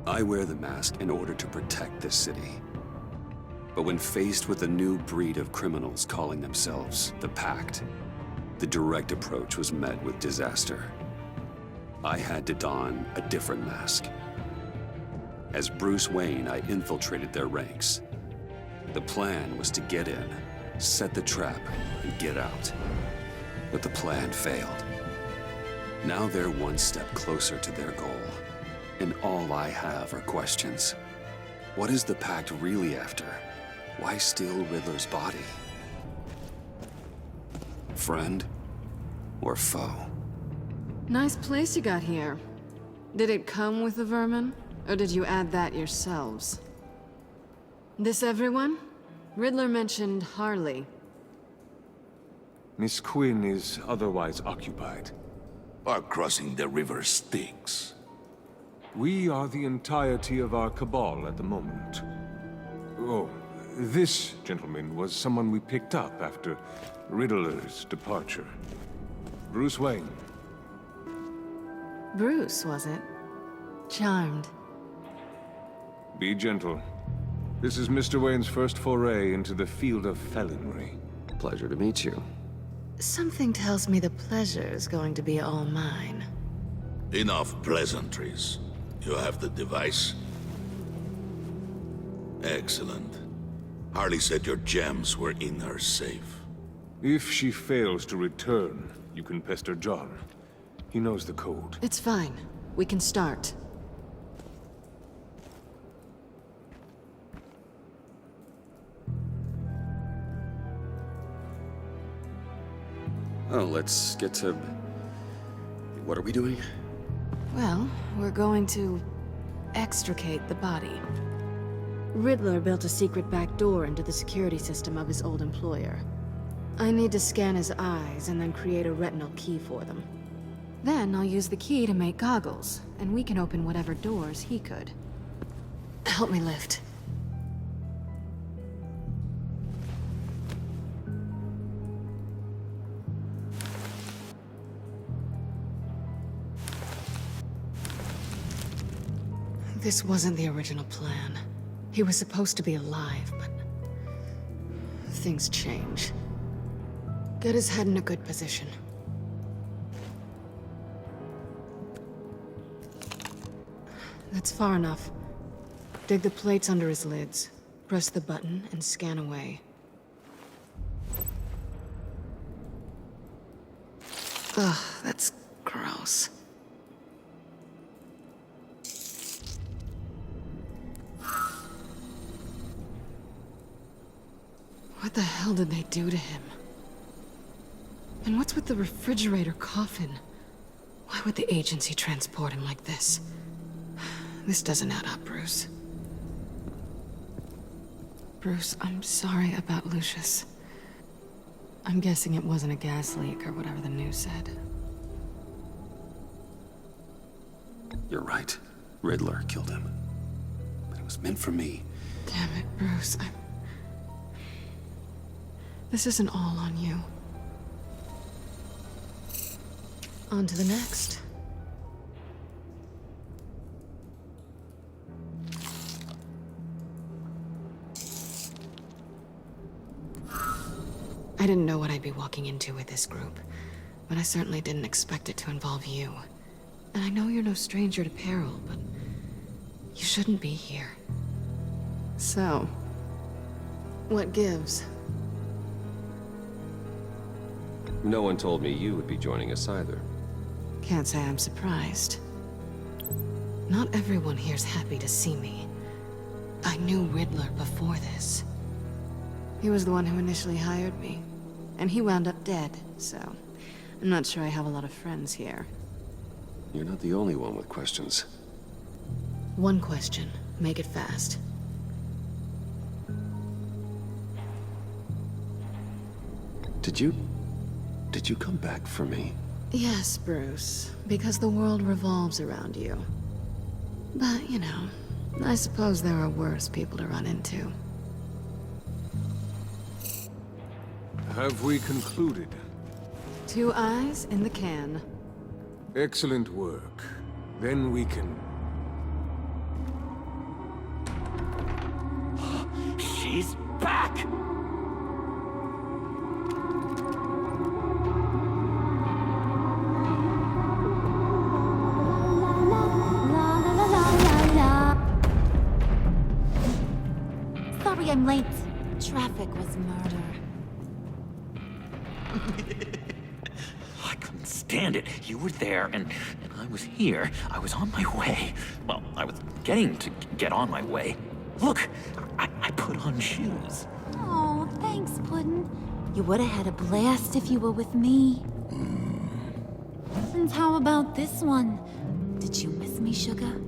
I wear the mask in order to protect this city. But when faced with a new breed of criminals calling themselves the Pact, the direct approach was met with disaster. I had to don a different mask. As Bruce Wayne, I infiltrated their ranks. The plan was to get in, set the trap, and get out. But the plan failed. Now they're one step closer to their goal. And all I have are questions. What is the Pact really after? Why steal Riddler's body? Friend or foe? Nice place you got here. Did it come with the vermin? Or did you add that yourselves? This everyone? Riddler mentioned Harley. Miss Quinn is otherwise occupied. Are crossing the river Styx. We are the entirety of our cabal at the moment. Oh, this gentleman was someone we picked up after Riddler's departure. Bruce Wayne. Bruce, was it? Charmed. Be gentle. This is Mr. Wayne's first foray into the field of felonry. Pleasure to meet you. Something tells me the pleasure is going to be all mine. Enough pleasantries. You have the device? Excellent. Harley said your gems were in her safe. If she fails to return, you can pester John. He knows the code. It's fine. We can start. Oh, let's get to... What are we doing? Well, we're going to extricate the body. Riddler built a secret back door into the security system of his old employer. I need to scan his eyes and then create a retinal key for them. Then I'll use the key to make goggles, and we can open whatever doors he could. Help me lift. This wasn't the original plan. He was supposed to be alive, but... things change. Get his head in a good position. That's far enough. Dig the plates under his lids. Press the button and scan away. Ugh, that's gross. What the hell did they do to him? And what's with the refrigerator coffin? Why would the agency transport him like this? This doesn't add up, Bruce. Bruce, I'm sorry about Lucius. I'm guessing it wasn't a gas leak or whatever the news said. You're right. Riddler killed him. But it was meant for me. Damn it, Bruce. This isn't all on you. On to the next. I didn't know what I'd be walking into with this group, but I certainly didn't expect it to involve you. And I know you're no stranger to peril, but you shouldn't be here. So, what gives? No one told me you would be joining us either. Can't say I'm surprised. Not everyone here's happy to see me. I knew Riddler before this. He was the one who initially hired me. And he wound up dead, so... I'm not sure I have a lot of friends here. You're not the only one with questions. One question. Make it fast. Did you come back for me? Yes, Bruce. Because the world revolves around you. But, you know, I suppose there are worse people to run into. Have we concluded? 2 eyes in the can. Excellent work. Then we can... He's back! Sorry I'm late. Traffic was murder. I couldn't stand it. You were there, and I was here. I was on my way. Well, I was getting to get on my way. Look, I put on shoes. Oh, thanks, Puddin'. You would have had a blast if you were with me. And how about this one? Did you miss me, Sugar?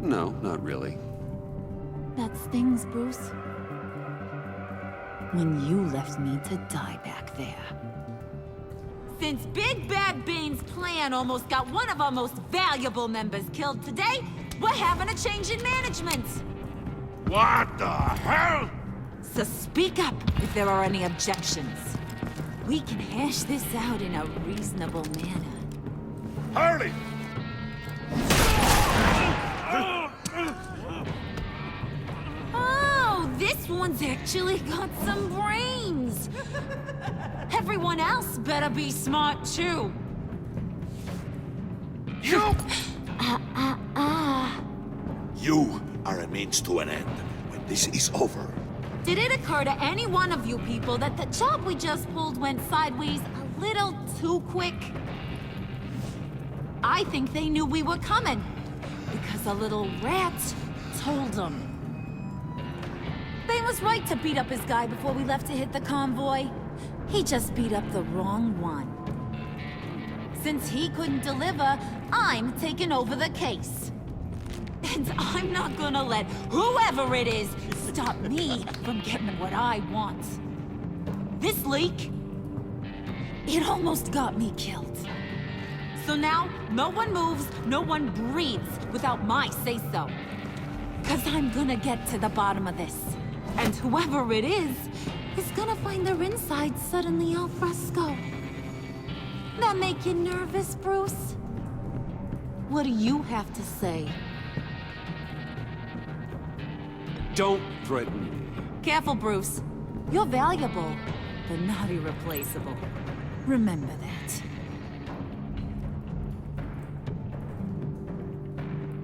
No, not really. That stings, Bruce. When you left me to die back there. Since Big Bad Bane's plan almost got one of our most valuable members killed today, we're having a change in management. What the hell? So speak up if there are any objections. We can hash this out in a reasonable manner. Harley! Oh, this one's actually got some brains. Everyone else better be smart too. You! You are a means to an end. When this is over, Did it occur to any one of you people that the job we just pulled went sideways a little too quick? I think they knew we were coming, because a little rat told them. Bane was right to beat up his guy before we left to hit the convoy. He just beat up the wrong one. Since he couldn't deliver, I'm taking over the case. And I'm not gonna let whoever it is stop me from getting what I want. This leak, it almost got me killed. So now, no one moves, no one breathes without my say-so. 'Cause I'm gonna get to the bottom of this. And whoever it is gonna find their insides suddenly al fresco. That make you nervous, Bruce? What do you have to say? Don't threaten me. Careful, Bruce. You're valuable, but not irreplaceable. Remember that.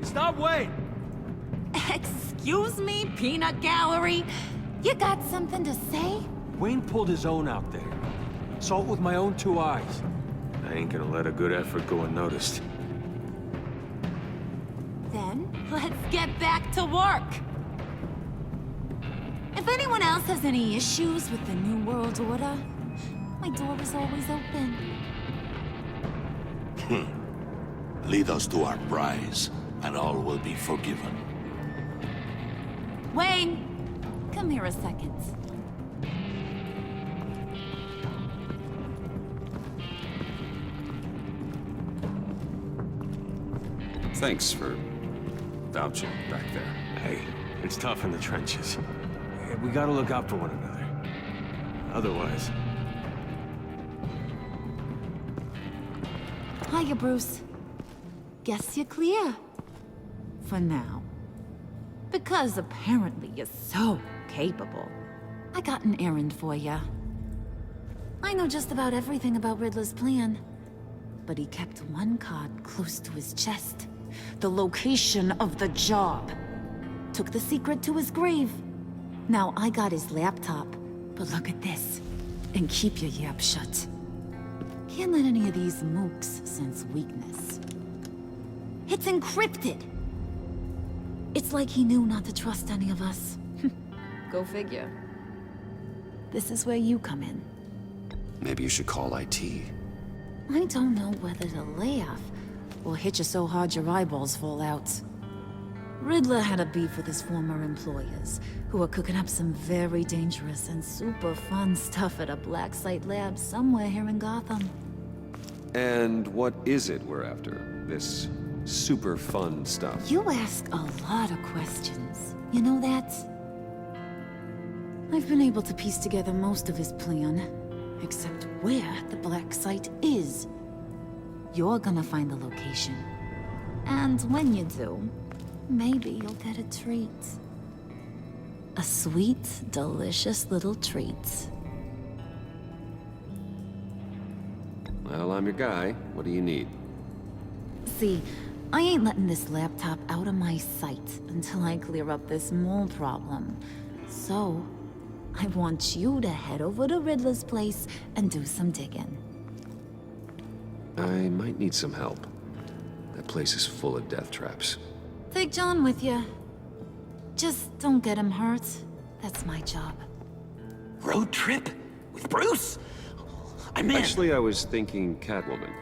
Stop, Wayne! Excuse me, Peanut Gallery? You got something to say? Wayne pulled his own out there. Saw it with my own 2 eyes. I ain't gonna let a good effort go unnoticed. Then, let's get back to work. If anyone else has any issues with the New World Order, my door is always open. lead us to our prize, and all will be forgiven. Wayne, come here a second. Thanks for vouching back there. Hey, it's tough in the trenches. We gotta look out for one another. Otherwise... Hiya, Bruce. Guess you're clear. For now. Because apparently you're so capable. I got an errand for you. I know just about everything about Riddler's plan. But he kept one card close to his chest. The location of the job. Took the secret to his grave. Now I got his laptop. But look at this. And keep your yap shut. Can't let any of these mooks sense weakness. It's encrypted! It's like he knew not to trust any of us. Go figure. This is where you come in. Maybe you should call IT. I don't know whether to laugh or hit you so hard your eyeballs fall out. Riddler had a beef with his former employers, who were cooking up some very dangerous and super fun stuff at a black site lab somewhere here in Gotham. And what is it we're after? This super fun stuff? You ask a lot of questions. You know that? I've been able to piece together most of his plan, except where the black site is. You're gonna find the location, And when you do, maybe you'll get a treat. A sweet, delicious little treat. Well, I'm your guy. What do you need? See, I ain't letting this laptop out of my sight until I clear up this mole problem. So, I want you to head over to Riddler's place and do some digging. I might need some help. That place is full of death traps. Take John with you. Just don't get him hurt. That's my job. Road trip? With Bruce? I'm in. Actually, I was thinking Catwoman.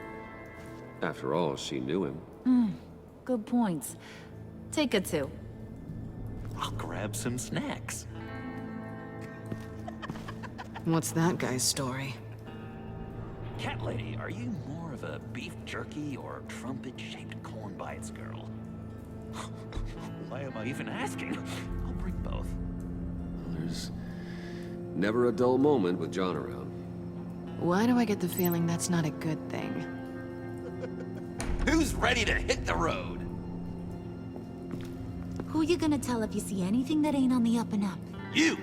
After all, she knew him. Good points. Take it too. I'll grab some snacks. What's that guy's story? Cat lady, are you more of a beef jerky or trumpet-shaped corn bites girl? Why am I even asking? I'll bring both. There's never a dull moment with John around. Why do I get the feeling that's not a good thing? Who's ready to hit the road? Who you gonna tell if you see anything that ain't on the up and up? You!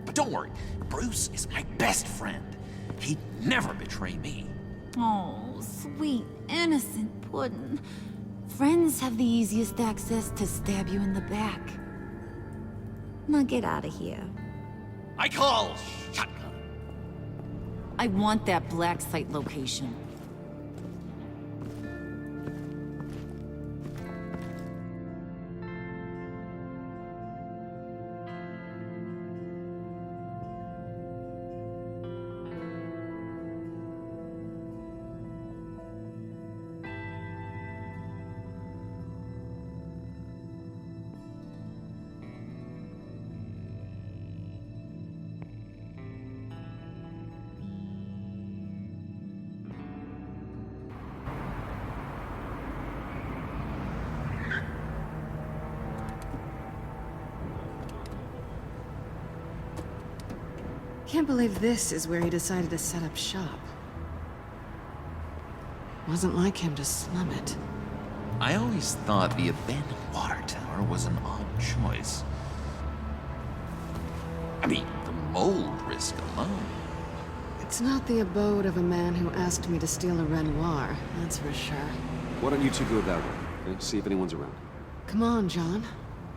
But don't worry, Bruce is my best friend. He'd never betray me. Oh, sweet, innocent Puddin'. Friends have the easiest access to stab you in the back. Now get out of here. I call shotgun. I want that black site location. Can't believe this is where he decided to set up shop. Wasn't like him to slum it. I always thought the abandoned water tower was an odd choice. I mean, the mold risk alone. It's not the abode of a man who asked me to steal a Renoir, that's for sure. Why don't you two go that way? Okay? See if anyone's around. Come on, John.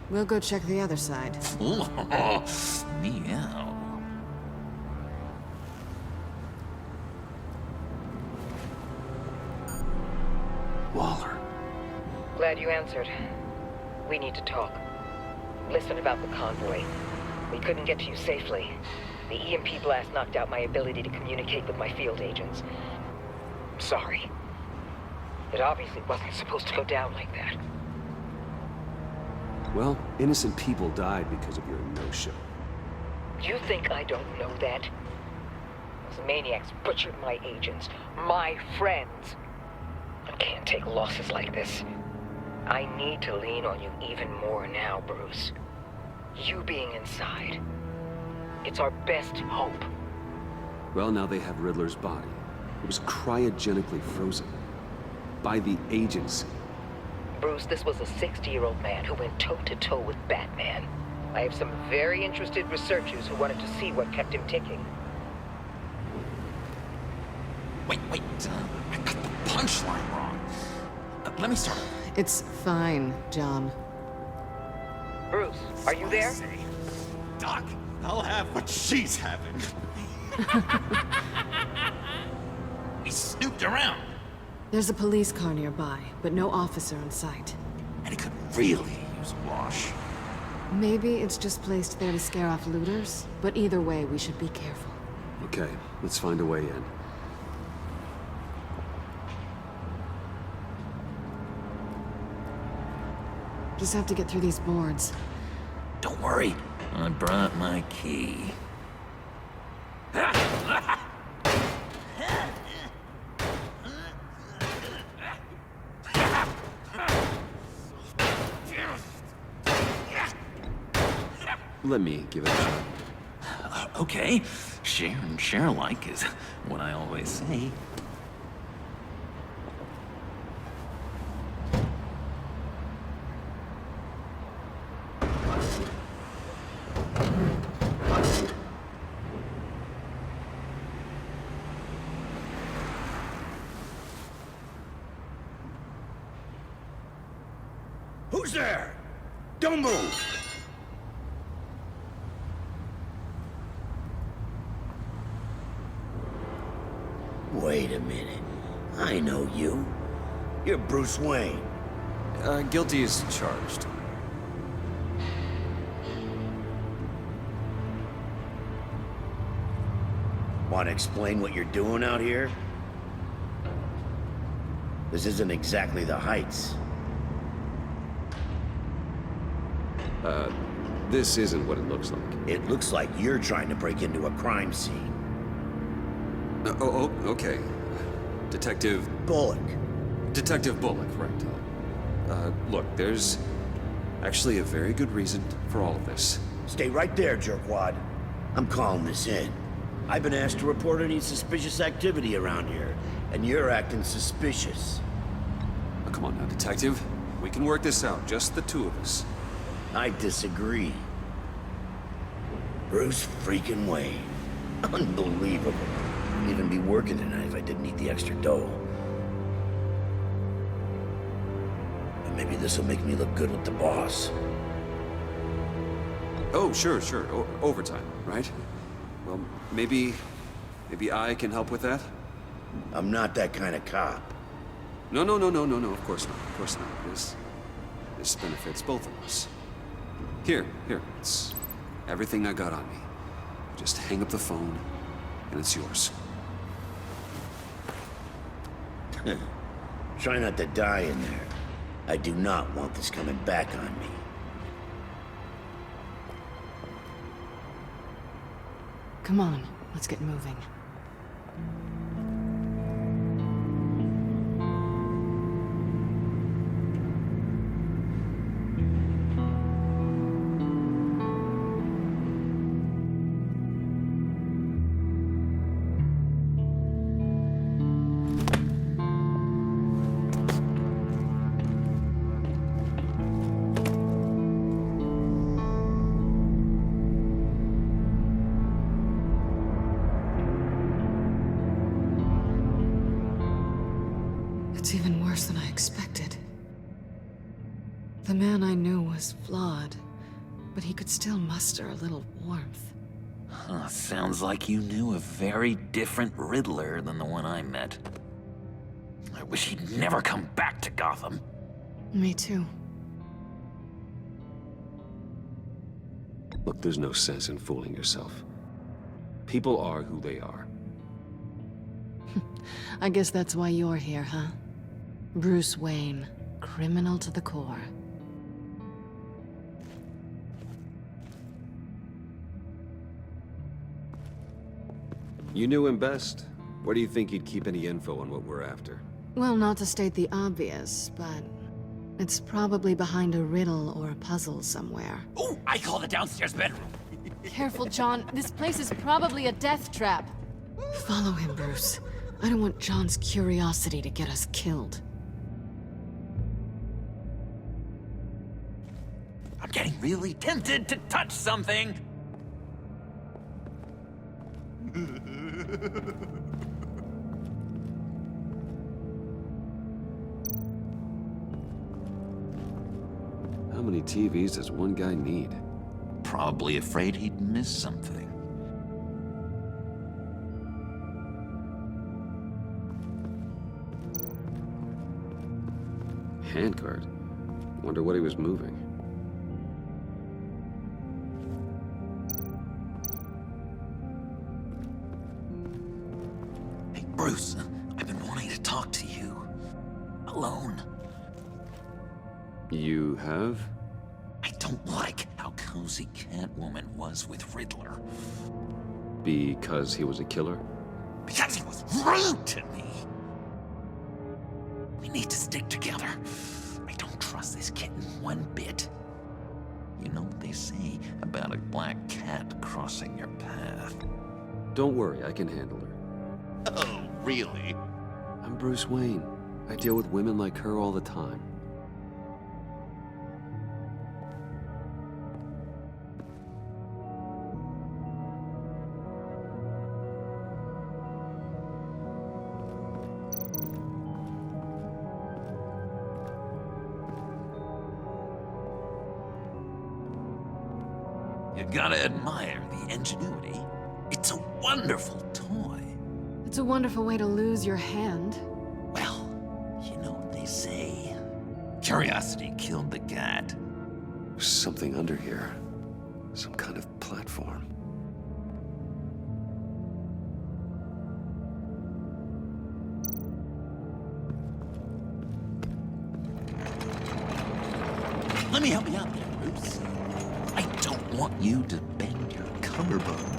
We'll go check the other side. Meow. Waller. Glad you answered. We need to talk. Listen about the convoy. We couldn't get to you safely. The EMP blast knocked out my ability to communicate with my field agents. I'm sorry. It obviously wasn't supposed to go down like that. Well, innocent people died because of your no-show. You think I don't know that? Those maniacs butchered my agents, my friends. I can't take losses like this. I need to lean on you even more now, Bruce. You being inside. It's our best hope. Well, now they have Riddler's body. It was cryogenically frozen. By the agency. Bruce, this was a 60-year-old man who went toe-to-toe with Batman. I have some very interested researchers who wanted to see what kept him ticking. Wait, I got the punchline wrong. Let me start. It's fine, John. Bruce, are you there? Doc, I'll have what she's having. We snooped around, There's a police car nearby, but no officer in sight. and it could really use a wash. Maybe it's just placed there to scare off looters, but either way, we should be careful. Okay, let's find a way in. Just have to get through these boards. Don't worry, I brought my key. Let me give it a shot. Okay, share and share alike is what I always say. Who's there? Don't move! Wait a minute. I know you. You're Bruce Wayne. Guilty as charged. Want to explain what you're doing out here? This isn't exactly the Heights. This isn't what it looks like. It looks like you're trying to break into a crime scene. Okay. Detective Bullock. Detective Bullock, right. Look, there's actually a very good reason for all of this. Stay right there, jerkwad. I'm calling this in. I've been asked to report any suspicious activity around here, and you're acting suspicious. Oh, come on now, Detective. We can work this out, just the two of us. I disagree. Bruce freaking Wayne. Unbelievable. I'd even be working tonight if I didn't need the extra dough. And maybe this'll make me look good with the boss. Oh, sure. Overtime, right? Well, maybe I can help with that? I'm not that kind of cop. No, of course not. This benefits both of us. Here, it's everything I got on me. Just hang up the phone, and it's yours. Try not to die in there. I do not want this coming back on me. Come on, let's get moving. It's even worse than I expected. The man I knew was flawed, but he could still muster a little warmth. Huh, sounds like you knew a very different Riddler than the one I met. I wish he'd never come back to Gotham. Me too. Look, there's no sense in fooling yourself. People are who they are. I guess that's why you're here, huh? Bruce Wayne, criminal to the core. You knew him best. Where do you think he'd keep any info on what we're after? Well, not to state the obvious, but it's probably behind a riddle or a puzzle somewhere. Oh, I call the downstairs bedroom. Careful, John. This place is probably a death trap. Follow him, Bruce. I don't want John's curiosity to get us killed. I'm getting really tempted to touch something. How many TVs does one guy need? Probably afraid he'd miss something. Handcart. Wonder what he was moving. Hey, Bruce, I've been wanting to talk to you. Alone. You have? I don't like how cozy Catwoman was with Riddler. Because he was a killer? Because he was rude to me. We need to stick together. I don't trust this kitten one bit. You know what they say about a black cat crossing your path? Don't worry, I can handle her. Oh, really? I'm Bruce Wayne. I deal with women like her all the time. You gotta admire the ingenuity. It's a wonderful toy. It's a wonderful way to lose your hand. Well, you know what they say. Curiosity killed the cat. There's something under here. Some kind of platform. Let me help you out there, Bruce. I don't want you to bend your collarbone.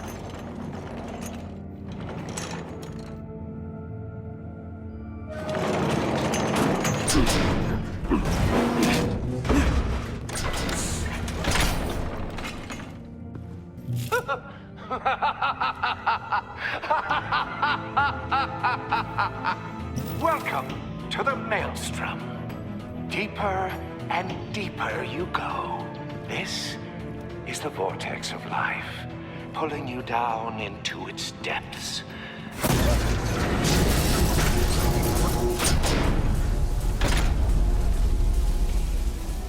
Welcome to the Maelstrom. Deeper and deeper you go. This is the vortex of life, pulling you down into its depths.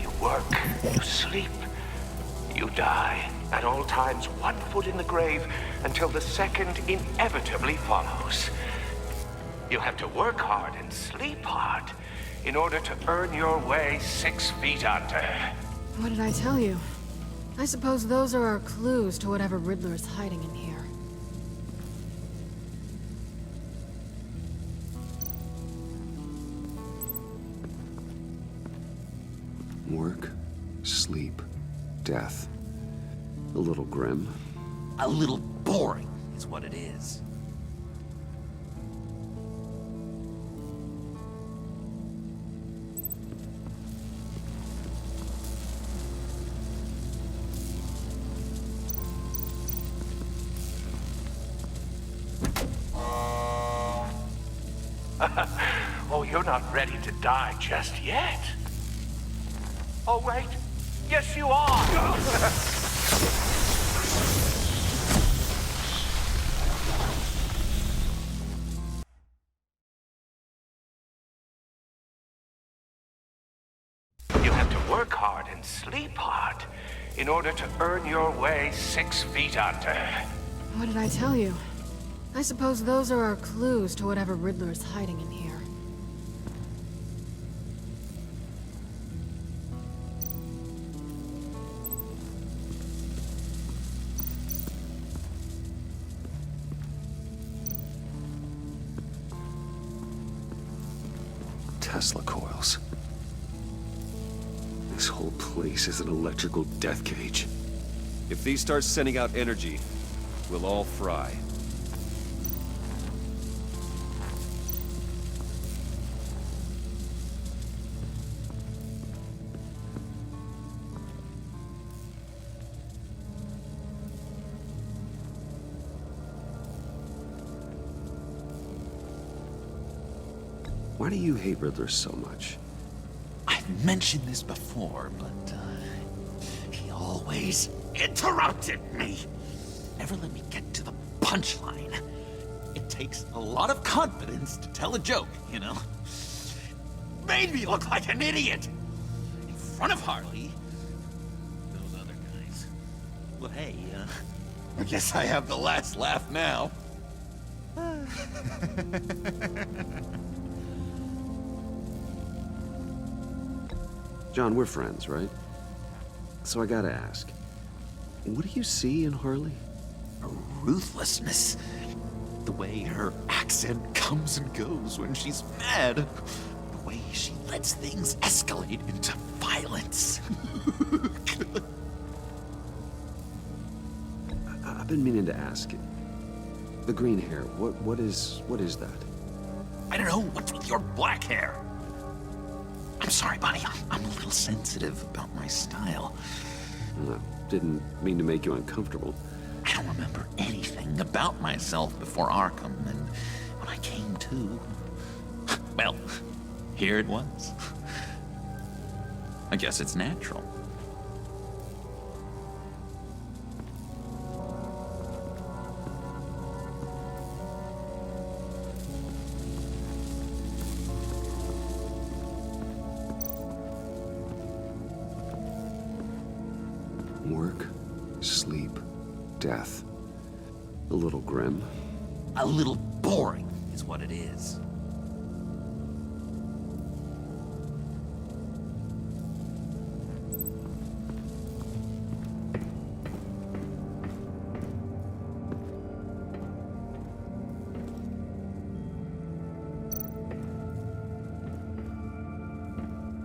You work, you sleep, you die. At all times, 1 foot in the grave until the second inevitably follows. You have to work hard and sleep hard in order to earn your way 6 feet under. What did I tell you? I suppose those are our clues to whatever Riddler is hiding in here. Work, sleep, death. A little grim. A little boring is what it is. Oh, you're not ready to die just yet. Oh, wait. Yes, you are. You have to work hard and sleep hard in order to earn your way 6 feet under. What did I tell you? I suppose those are our clues to whatever Riddler is hiding in here. Tesla coils. This whole place is an electrical death cage. If these start sending out energy, we'll all fry. Why do you hate Riddler so much? I've mentioned this before, but he always interrupted me. Never let me get to the punchline. It takes a lot of confidence to tell a joke, you know? Made me look like an idiot in front of Harley. Those other guys. Well, hey, I guess I have the last laugh now. John, we're friends, right? So I gotta ask, what do you see in Harley? A ruthlessness. The way her accent comes and goes when she's mad. The way she lets things escalate into violence. I've been meaning to ask. The green hair, what is that? I don't know what's with your black hair. I'm sorry, buddy. I'm a little sensitive about my style. Didn't mean to make you uncomfortable. I don't remember anything about myself before Arkham, and when I came to, well, here it was. I guess it's natural. Work, Sleep. Death. A little grim. A little boring is what it is.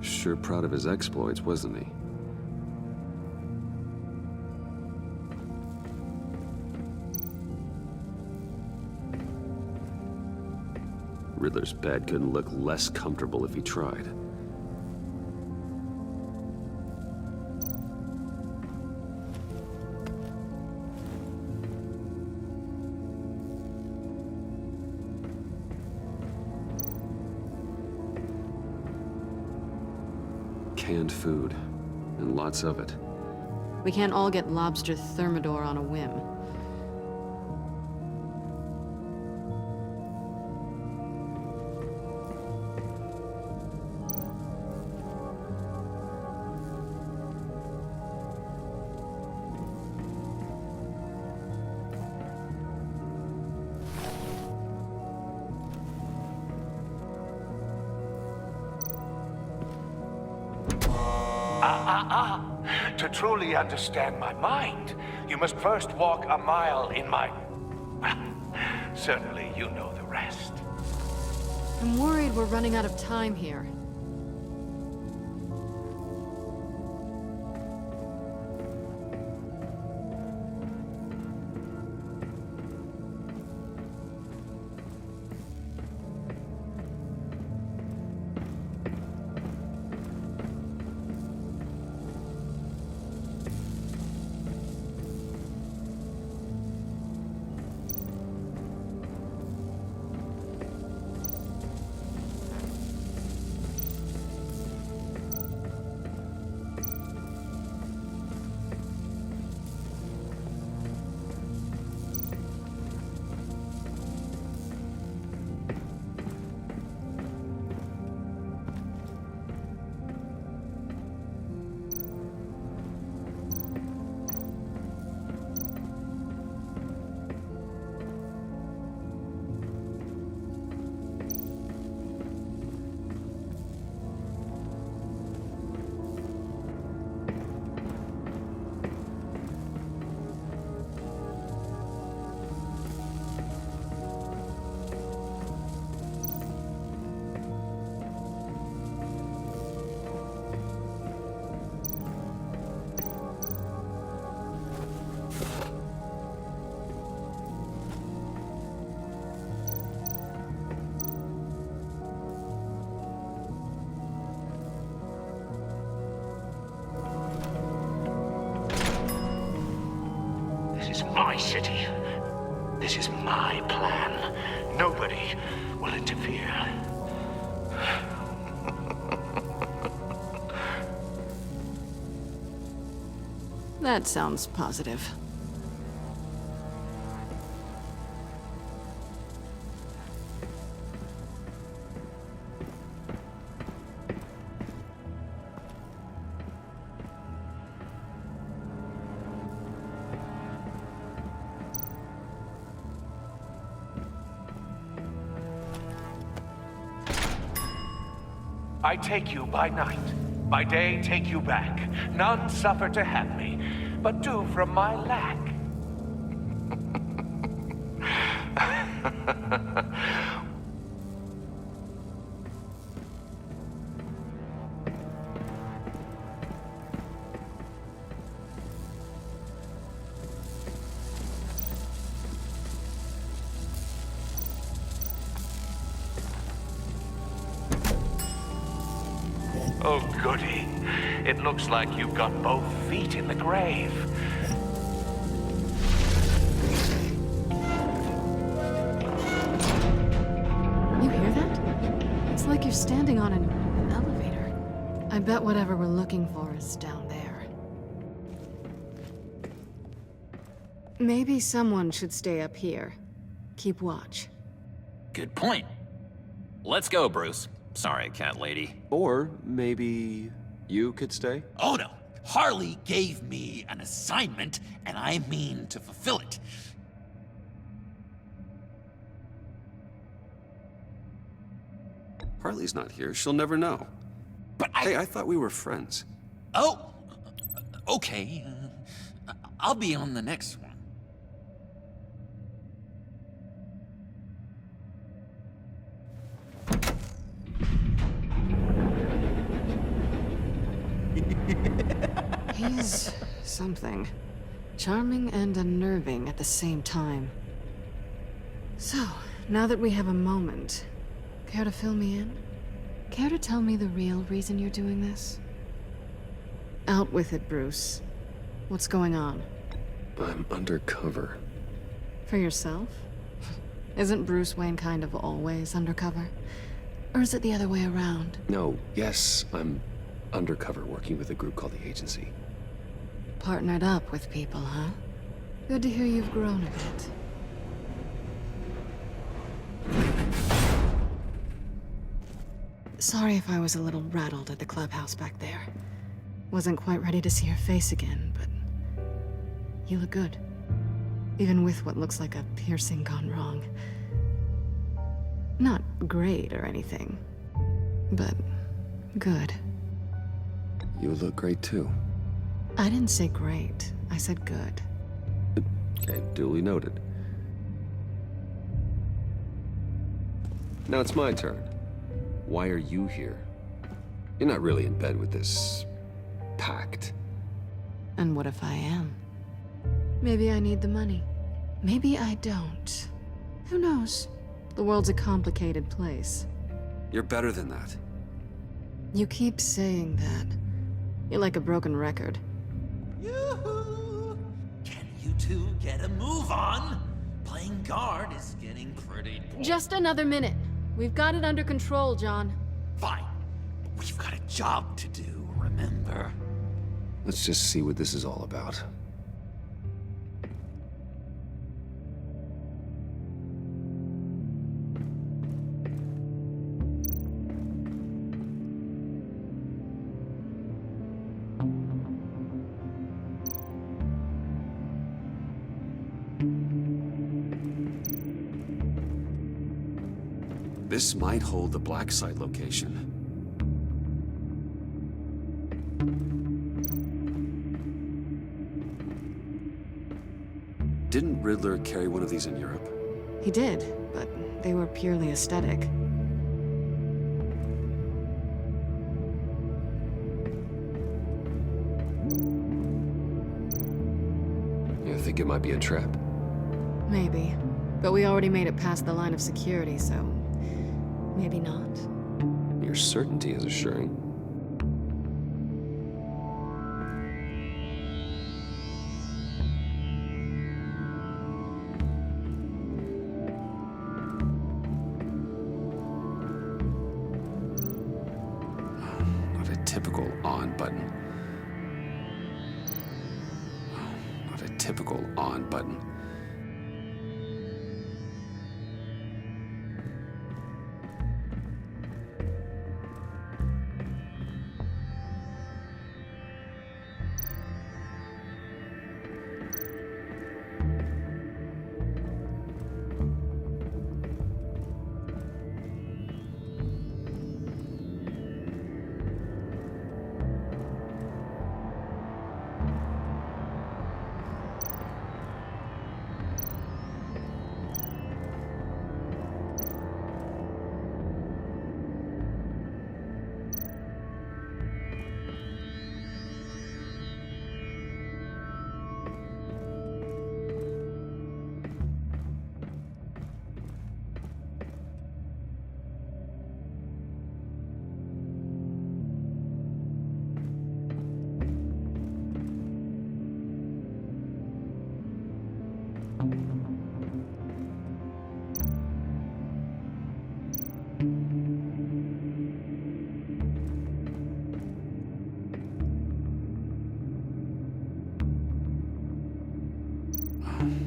Sure proud of his exploits, wasn't he? Riddler's bed couldn't look less comfortable if he tried. Canned food, and lots of it. We can't all get lobster thermidor on a whim. To truly understand my mind, you must first walk a mile in my... Well, certainly you know the rest. I'm worried we're running out of time here. This is my city. This is my plan. Nobody will interfere. That sounds positive. I take you by night. By day, take you back. None suffer to have me, but do from my lack. Oh, goody. It looks like you've got both feet in the grave. You hear that? It's like you're standing on an elevator. I bet whatever we're looking for is down there. Maybe someone should stay up here. Keep watch. Good point. Let's go, Bruce. Sorry, cat lady. Or maybe you could stay? Oh no, Harley gave me an assignment, and I mean to fulfill it. Harley's not here. She'll never know. But Hey, I thought we were friends. Oh, okay. I'll be on the next one. He's something. Charming and unnerving at the same time. So, now that we have a moment, care to fill me in? Care to tell me the real reason you're doing this? Out with it, Bruce. What's going on? I'm undercover. For yourself? Isn't Bruce Wayne kind of always undercover? Or is it the other way around? No, yes, I'm undercover working with a group called the Agency. Partnered up with people, huh? Good to hear you've grown a bit. Sorry if I was a little rattled at the clubhouse back there. Wasn't quite ready to see your face again, but you look good. Even with what looks like a piercing gone wrong. Not great or anything, but good. You look great too. I didn't say great. I said good. Okay, duly noted. Now it's my turn. Why are you here? You're not really in bed with this pact. And what if I am? Maybe I need the money. Maybe I don't. Who knows? The world's a complicated place. You're better than that. You keep saying that. You're like a broken record. Yoo-hoo! Can you two get a move on? Playing guard is getting pretty boring. Just another minute. We've got it under control, John. Fine. But we've got a job to do, remember? Let's just see what this is all about. This might hold the black site location. Didn't Riddler carry one of these in Europe? He did, but they were purely aesthetic. You think it might be a trap? Maybe. But we already made it past the line of security, so maybe not. Your certainty is assuring. Not a typical on button. Not a typical on button.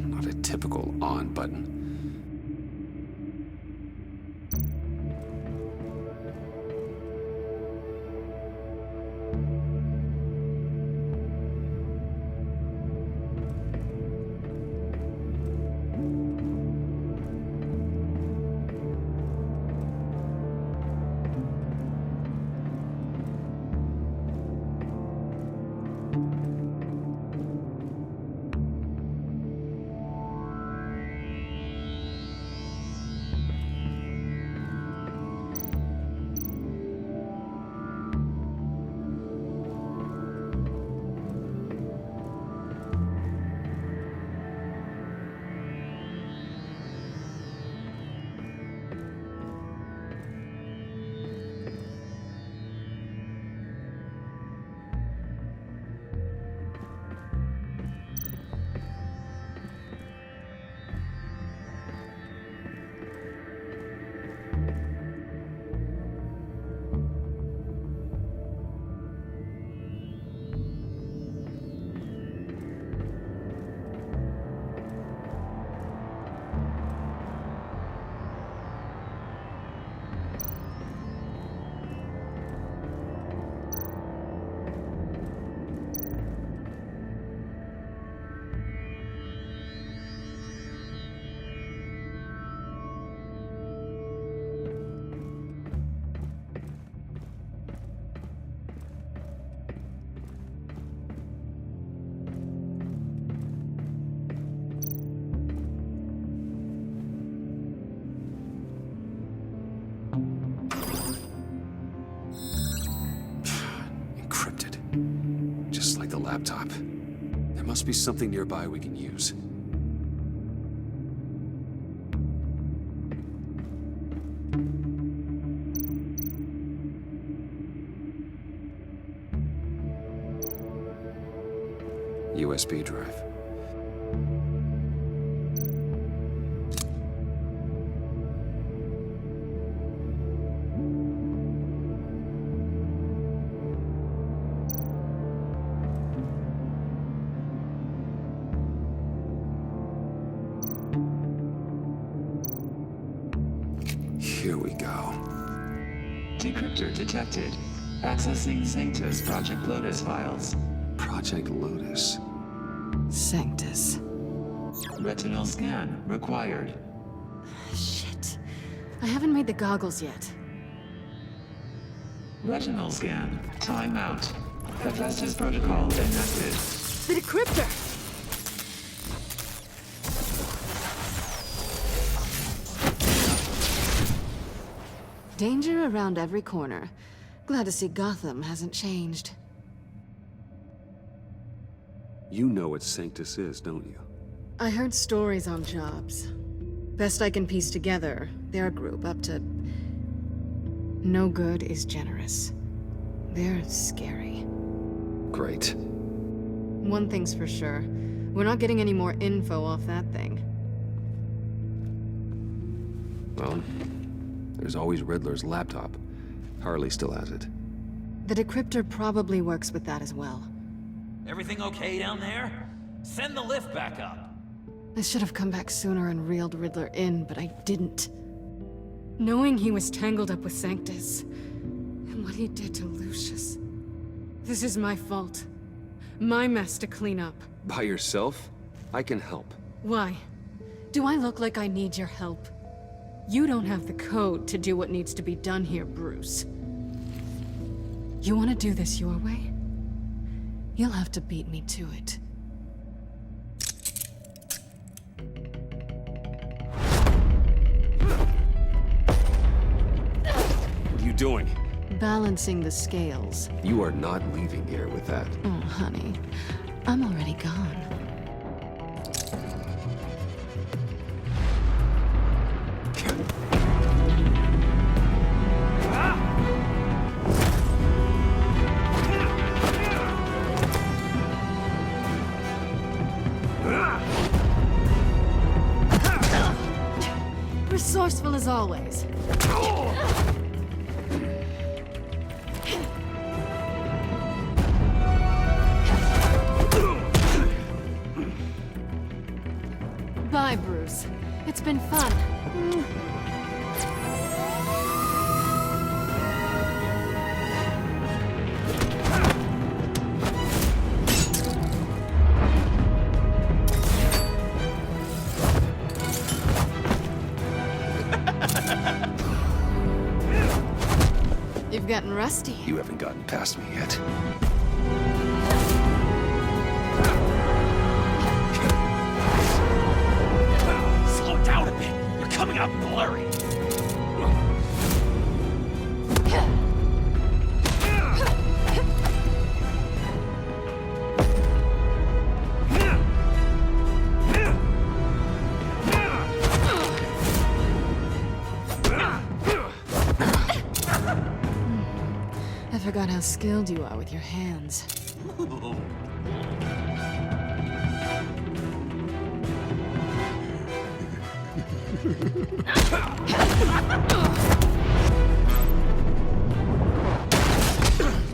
Not a typical on button. laptop. There must be something nearby we can use. USB drive. Here we go. Decryptor detected. Accessing Sanctus Project Lotus files. Project Lotus. Sanctus. Retinal scan required. Shit. I haven't made the goggles yet. Retinal scan. Timeout. Hephaestus protocol enacted. The decryptor! Danger around every corner. Glad to see Gotham hasn't changed. You know what Sanctus is, don't you? I heard stories on jobs. Best I can piece together, they're a group up to... No good is generous. They're scary. Great. One thing's for sure. We're not getting any more info off that thing. Well, there's always Riddler's laptop. Harley still has it. The decryptor probably works with that as well. Everything okay down there? Send the lift back up. I should have come back sooner and reeled Riddler in, but I didn't. Knowing he was tangled up with Sanctus, and what he did to Lucius. This is my fault. My mess to clean up. By yourself? I can help. Why? Do I look like I need your help? You don't have the code to do what needs to be done here, Bruce. You want to do this your way? You'll have to beat me to it. What are you doing? Balancing the scales. You are not leaving here with that. Oh, honey. I'm already gone. Resourceful as always. Bye, Bruce. It's been fun. You've gotten rusty. You haven't gotten past me yet. Slow down a bit. You're coming out blurry. I forgot how skilled you are with your hands.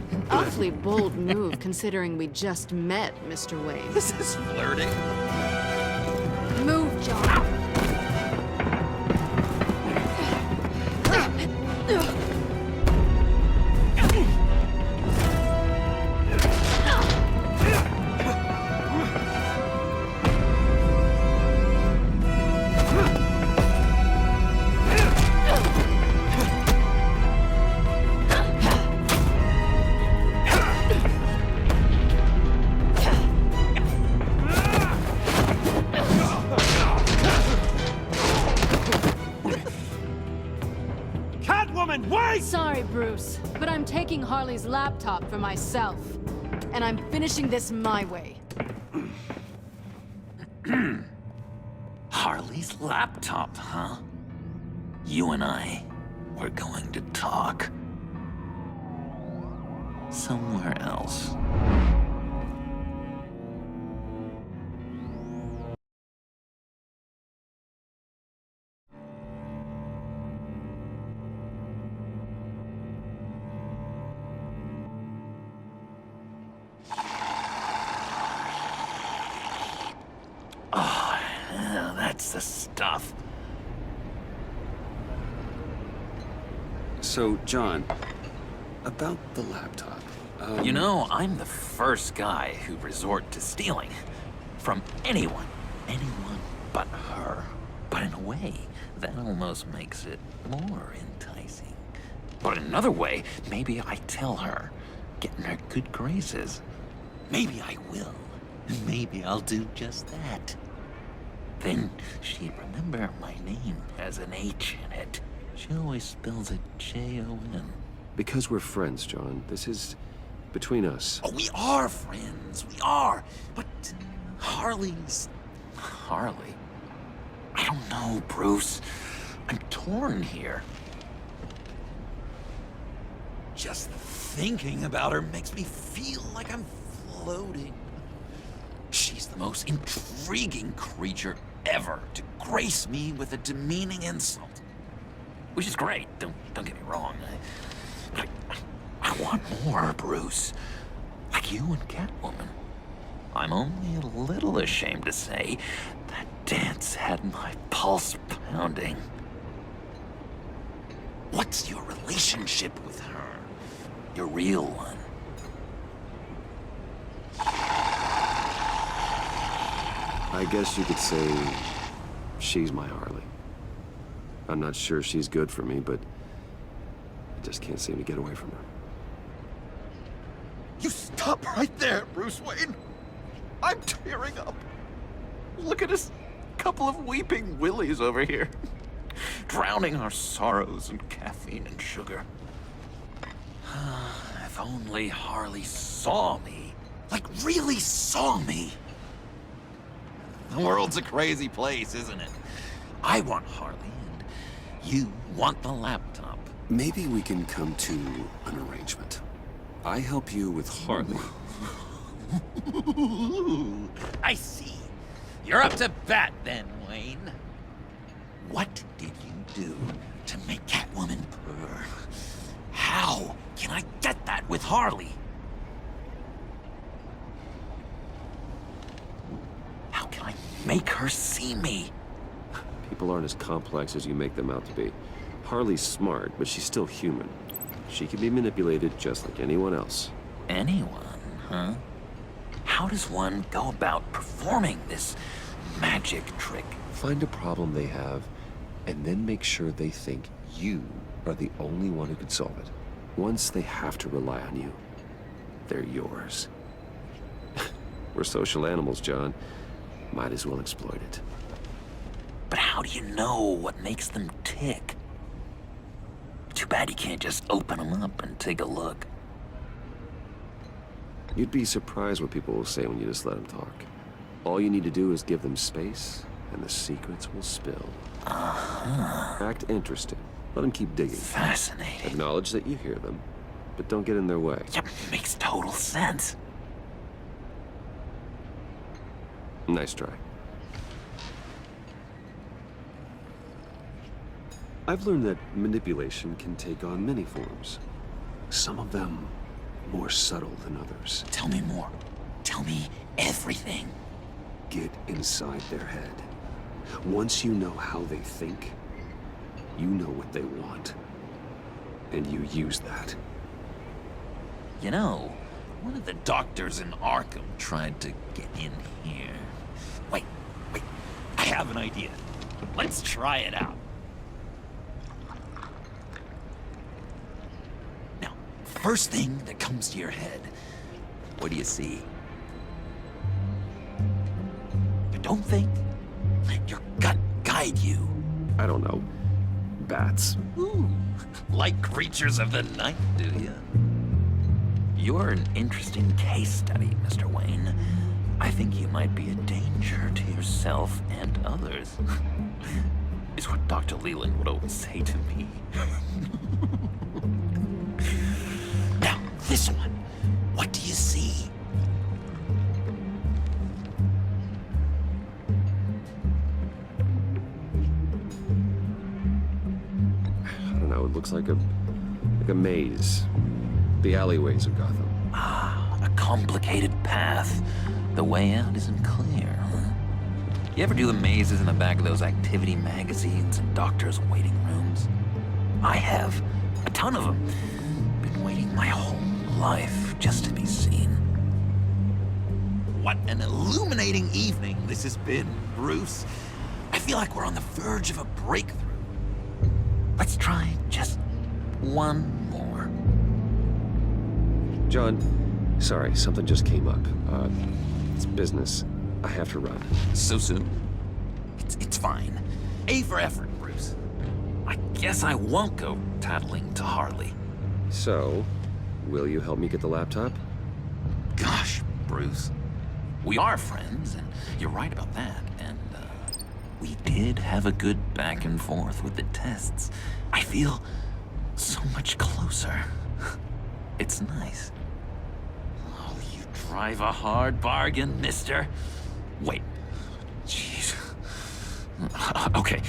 An awfully bold move, considering we just met, Mr. Wayne. This is flirting. Move, John. Catwoman, wait! Sorry, Bruce, but I'm taking Harley's laptop for myself. and I'm finishing this my way. Harley's laptop, huh? You and I, we're going to talk. Somewhere else. Oh, yeah, that's the stuff. So, John, about the laptop. You know, I'm the first guy who resort to stealing. From anyone. Anyone but her. But in a way, that almost makes it more enticing. But in another way, maybe I tell her, get in her good graces. Maybe I will. Maybe I'll do just that. Then she'd remember my name has an H in it. She always spells it Jon. Because we're friends, John. This is between us. Oh, we are friends. We are. But Harley's... Harley? I don't know, Bruce. I'm torn here. Just thinking about her makes me feel like I'm floating. She's the most intriguing creature ever to grace me with a demeaning insult. Which is great, don't get me wrong. I want more, Bruce. Like you and Catwoman. I'm only a little ashamed to say that dance had my pulse pounding. What's your relationship with her? Your real one? I guess you could say she's my Harley. I'm not sure she's good for me, but I just can't seem to get away from her. You stop right there, Bruce Wayne. I'm tearing up. Look at us, couple of weeping willies over here. Drowning our sorrows in caffeine and sugar. If only Harley saw me. Like, really saw me. The world's a crazy place, isn't it? I want Harley, and you want the laptop. Maybe we can come to an arrangement. I help you with Harley. I see. You're up to bat then, Wayne. What did you do to make Catwoman purr? How can I get that with Harley? How can I make her see me? People aren't as complex as you make them out to be. Harley's smart, but she's still human. She can be manipulated just like anyone else. Anyone, huh? How does one go about performing this magic trick? Find a problem they have, and then make sure they think you are the only one who could solve it. Once they have to rely on you, they're yours. We're social animals, John. Might as well exploit it. But how do you know what makes them tick? Too bad you can't just open them up and take a look. You'd be surprised what people will say when you just let them talk. All you need to do is give them space, and the secrets will spill. Act interested. Let them keep digging. Fascinating. Acknowledge that you hear them, but don't get in their way. Yep, makes total sense. Nice try. I've learned that manipulation can take on many forms. Some of them more subtle than others. Tell me more. Tell me everything. Get inside their head. Once you know how they think, you know what they want. And you use that. You know, one of the doctors in Arkham tried to get in here. Wait. I have an idea. Let's try it out. Now, first thing that comes to your head, what do you see? But don't think. Let your gut guide you. I don't know. Bats. Ooh, like creatures of the night, do you? You're an interesting case study, Mr. Wayne. I think you might be a danger to yourself and others. Is what Dr. Leland would always say to me. Now, this one. What do you see? I don't know, it looks like a maze. The alleyways of Gotham. Ah, a complicated path. The way out isn't clear, huh? You ever do the mazes in the back of those activity magazines and doctors' waiting rooms? I have. A ton of them. Been waiting my whole life just to be seen. What an illuminating evening this has been, Bruce. I feel like we're on the verge of a breakthrough. Let's try just one more. John, sorry, something just came up. It's business. I have to run. So soon? It's fine. A for effort, Bruce. I guess I won't go tattling to Harley. So, will you help me get the laptop? Gosh, Bruce. We are friends, and you're right about that. And, we did have a good back and forth with the tests. I feel so much closer. It's nice. Oh, you drive a hard bargain, mister. Wait. Jeez. Okay,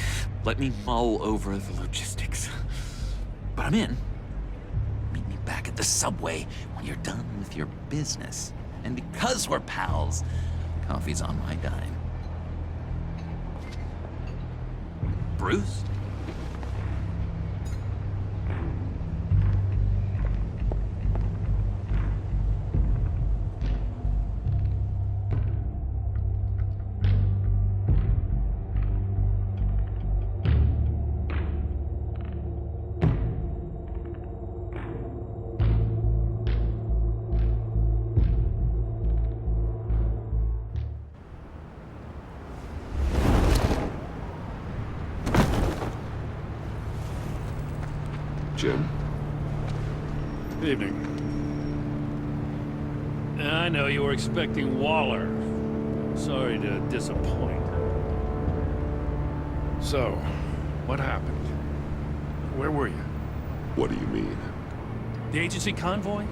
let me mull over the logistics. But I'm in. Meet me back at the subway when you're done with your business. And because we're pals, coffee's on my dime. Bruce? Jim? Evening. I know you were expecting Waller. Sorry to disappoint. So, what happened? Where were you? What do you mean? The agency convoy?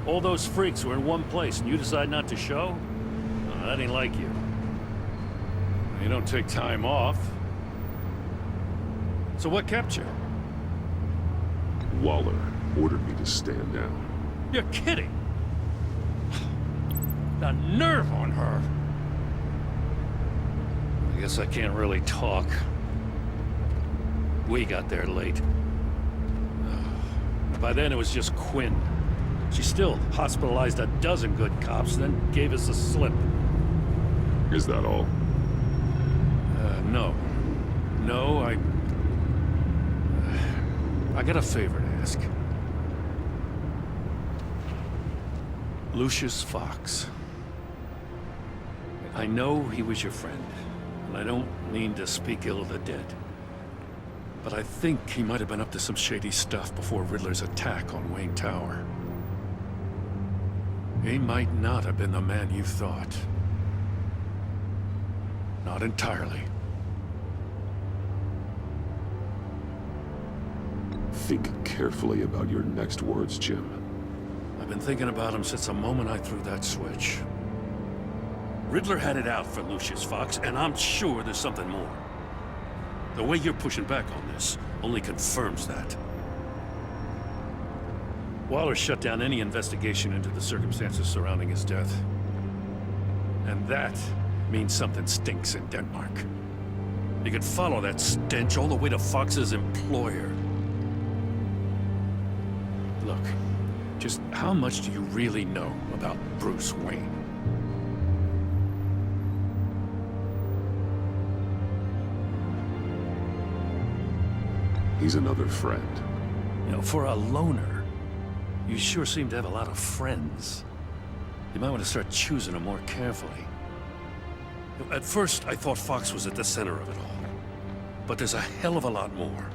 All those freaks were in one place and you decide not to show? Oh, that ain't like you. You don't take time off. So what kept you? Waller ordered me to stand down. You're kidding! The nerve on her! I guess I can't really talk. We got there late. By then it was just Quinn. She still hospitalized a dozen good cops, then gave us the slip. Is that all? No. No, I got a favor to ask. Lucius Fox. I know he was your friend, and I don't mean to speak ill of the dead. But I think he might have been up to some shady stuff before Riddler's attack on Wayne Tower. He might not have been the man you thought. Not entirely. Think carefully about your next words, Jim. I've been thinking about him since the moment I threw that switch. Riddler had it out for Lucius Fox, and I'm sure there's something more. The way you're pushing back on this only confirms that. Waller shut down any investigation into the circumstances surrounding his death. And that means something stinks in Denmark. You could follow that stench all the way to Fox's employer. Look, just how much do you really know about Bruce Wayne? He's another friend. You know, for a loner, you sure seem to have a lot of friends. You might want to start choosing them more carefully. At first, I thought Fox was at the center of it all. But there's a hell of a lot more.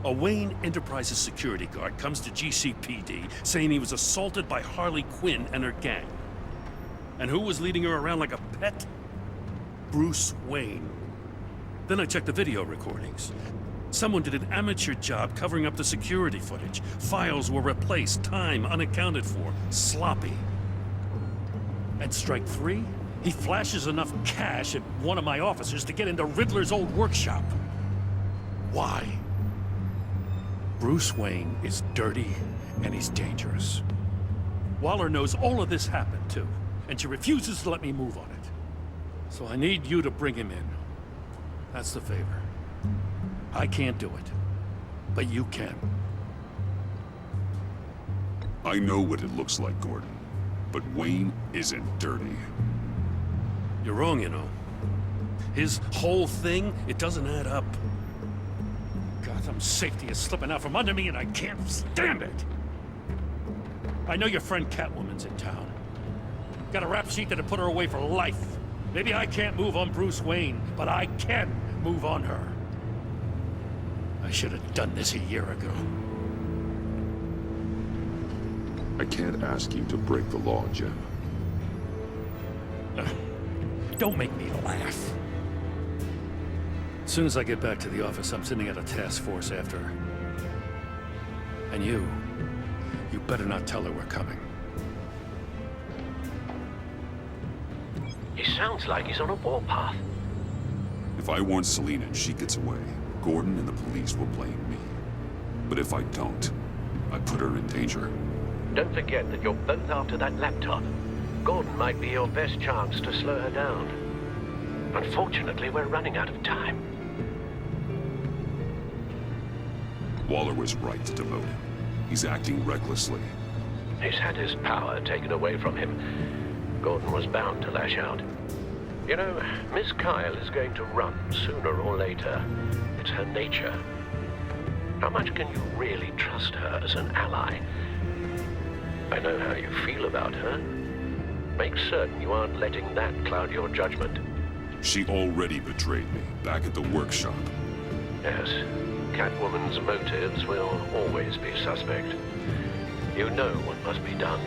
A Wayne Enterprises security guard comes to GCPD saying he was assaulted by Harley Quinn and her gang. And who was leading her around like a pet? Bruce Wayne. Then I checked the video recordings. Someone did an amateur job covering up the security footage. Files were replaced, time unaccounted for, sloppy. At strike 3, he flashes enough cash at one of my officers to get into Riddler's old workshop. Why? Bruce Wayne is dirty and he's dangerous. Waller knows all of this happened too, and she refuses to let me move on it. So I need you to bring him in. That's the favor. I can't do it, but you can. I know what it looks like, Gordon, but Wayne isn't dirty. You're wrong, you know. His whole thing, it doesn't add up. Gotham's safety is slipping out from under me and I can't stand it! I know your friend Catwoman's in town. Got a rap sheet that'd put her away for life. Maybe I can't move on Bruce Wayne, but I can move on her. I should have done this a year ago. I can't ask you to break the law, Jim. Don't make me laugh. As soon as I get back to the office, I'm sending out a task force after her. And you better not tell her we're coming. He sounds like he's on a warpath. If I warn Selina and she gets away, Gordon and the police will blame me. But if I don't, I put her in danger. Don't forget that you're both after that laptop. Gordon might be your best chance to slow her down. Unfortunately, we're running out of time. Waller was right to demote him. He's acting recklessly. He's had his power taken away from him. Gordon was bound to lash out. You know, Miss Kyle is going to run sooner or later. It's her nature. How much can you really trust her as an ally? I know how you feel about her. Make certain you aren't letting that cloud your judgment. She already betrayed me back at the workshop. Yes, Catwoman's motives will always be suspect. You know what must be done.